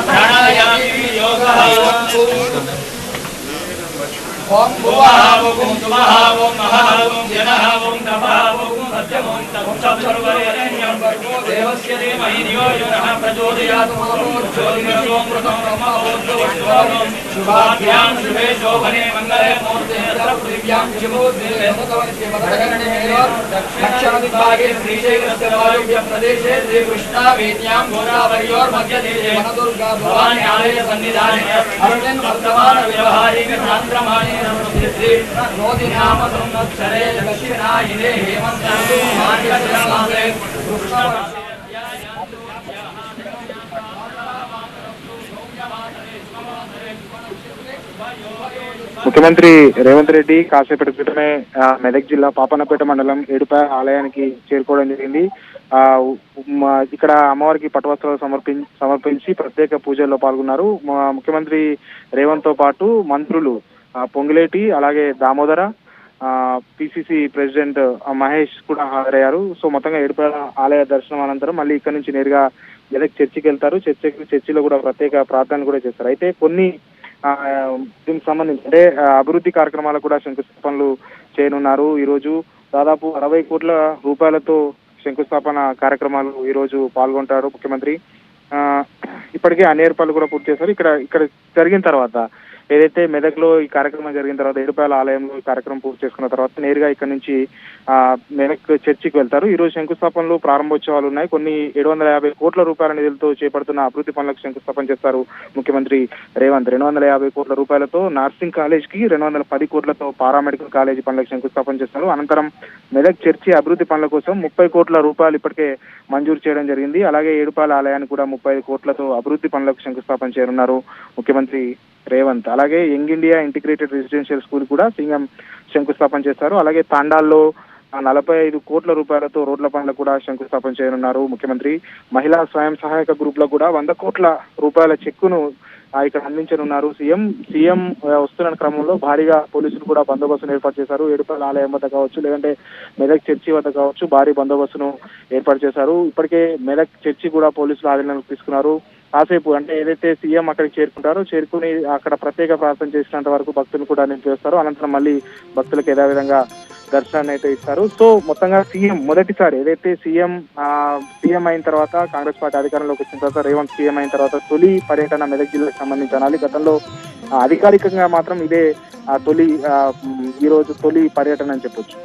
प्राणायामी योगः ओम भुवः ओम तुमः ओम महः ओम जनः ओम तपः ओम सत्यम् ओम तत्सर्वरेण्यं भर्गो देवस्य धीमहि धियो यो नः प्रचोदयात् शुभाभ्यां शुभे शोभने मंगले मूर्ते पृथिव्यां दक्षिणदिग्भागे श्रीशैलस्य वायुव्य प्रदेशे श्रीकृष्णावेद्यां गोदावर्योर्मध्यदेशे वनदुर्गा भवानी आलय सन्निधाने अस्मिन् वर्तमान व्यवहारिक सान्द्रमाणे नोदिनाम संवत्सरे दक्षिणायने हेमन्तासु मार्गशिरमासे ముఖ్యమంత్రి రేవంత్ రెడ్డి కాసేపటి క్రితమే మెదక్ జిల్లా పాపన్నపేట మండలం ఏడుపాయ ఆలయానికి చేరుకోవడం జరిగింది. ఇక్కడ అమ్మవారికి పట్టువస్త్రాలు సమర్పించి ప్రత్యేక పూజల్లో పాల్గొన్నారు. ముఖ్యమంత్రి రేవంత్ తో పాటు మంత్రులు పొంగులేటి, అలాగే దామోదర, పిసిసి ప్రెసిడెంట్ మహేష్ కూడా హాజరయ్యారు. సో మొత్తంగా ఏడుపాయ ఆలయ దర్శనం అనంతరం మళ్ళీ ఇక్కడ నుంచి నేరుగా మెదక్ చర్చికి వెళ్తారు. చర్చిలో కూడా ప్రత్యేక ప్రార్థనలు కూడా చేస్తారు. అయితే కొన్ని దీనికి సంబంధించి అంటే అభివృద్ధి కార్యక్రమాలకు కూడా శంకుస్థాపనలు చేయనున్నారు. ఈరోజు దాదాపు 60 కోట్ల రూపాయలతో శంకుస్థాపన కార్యక్రమాలు ఈ రోజు పాల్గొంటారు ముఖ్యమంత్రి. ఇప్పటికే అన్ని ఏర్పాట్లు కూడా పూర్తి చేశారు. ఇక్కడ జరిగిన తర్వాత ఏదైతే మెదక్లో ఈ కార్యక్రమం జరిగిన తర్వాత ఏడుపాయల ఆలయంలో ఈ కార్యక్రమం పూర్తి చేసుకున్న తర్వాత నేరుగా ఇక్కడ నుంచి మెదక్ చర్చికి వెళ్తారు. ఈ రోజు శంకుస్థాపనలు ప్రారంభోత్సవాలు ఉన్నాయి. కొన్ని 750 కోట్ల రూపాయల నిధులతో చేపడుతున్న అభివృద్ధి పనులకు శంకుస్థాపన చేస్తారు ముఖ్యమంత్రి రేవంత్. 250 కోట్ల రూపాయలతో నర్సింగ్ కాలేజ్ కి, 210 కోట్లతో పారామెడికల్ కాలేజీ పనులకు శంకుస్థాపన చేస్తారు. అనంతరం మెదక్ చర్చి అభివృద్ధి పనుల కోసం 30 కోట్ల రూపాయలు ఇప్పటికే మంజూరు చేయడం జరిగింది. అలాగే ఏడుపాయల ఆలయానికి కూడా 35 కోట్లతో అభివృద్ధి పనులకు శంకుస్థాపన చేయనున్నారు ముఖ్యమంత్రి రేవంత్. అలాగే young India integrated residential school కూడా సీఎం శంకుస్థాపన చేస్తారు. అలాగే తాండాల్లో 45 కోట్ల రూపాయలతో రోడ్ల పనులకు కూడా శంకుస్థాపన చేయనున్నారు ముఖ్యమంత్రి. మహిళా స్వయం సహాయక గ్రూప్ లో కూడా 100 కోట్ల రూపాయల చెక్కును ఇక్కడ అందించనున్నారు సీఎం వస్తున్న క్రమంలో భారీగా పోలీసులు కూడా బందోబస్తును ఏర్పాటు చేశారు. ఏడుపాయల ఆలయం వద్ద కావచ్చు, లేదంటే మెదక్ చర్చి వద్ద కావచ్చు, భారీ బందోబస్తును ఏర్పాటు చేశారు. ఇప్పటికే మెదక్ చర్చి కూడా పోలీసులు ఆధీనంలోకి తీసుకున్నారు. కాసేపు అంటే ఏదైతే సీఎం అక్కడికి చేరుకుని అక్కడ ప్రత్యేక ప్రార్థన చేసినంత వరకు భక్తులు కూడా నిలిపివేస్తారు. అనంతరం మళ్ళీ భక్తులకు యథావిధంగా దర్శనాన్ని అయితే ఇస్తారు. సో మొత్తంగా సీఎం మొదటిసారి ఏదైతే సీఎం అయిన తర్వాత, కాంగ్రెస్ పార్టీ అధికారంలోకి వచ్చిన తర్వాత రేవంత్ సీఎం అయిన తర్వాత తొలి పర్యటన మెదక్ జిల్లాకు సంబంధించి అనాలి. గతంలో అధికారికంగా మాత్రం ఇదే ఈ రోజు తొలి పర్యటన అని చెప్పొచ్చు.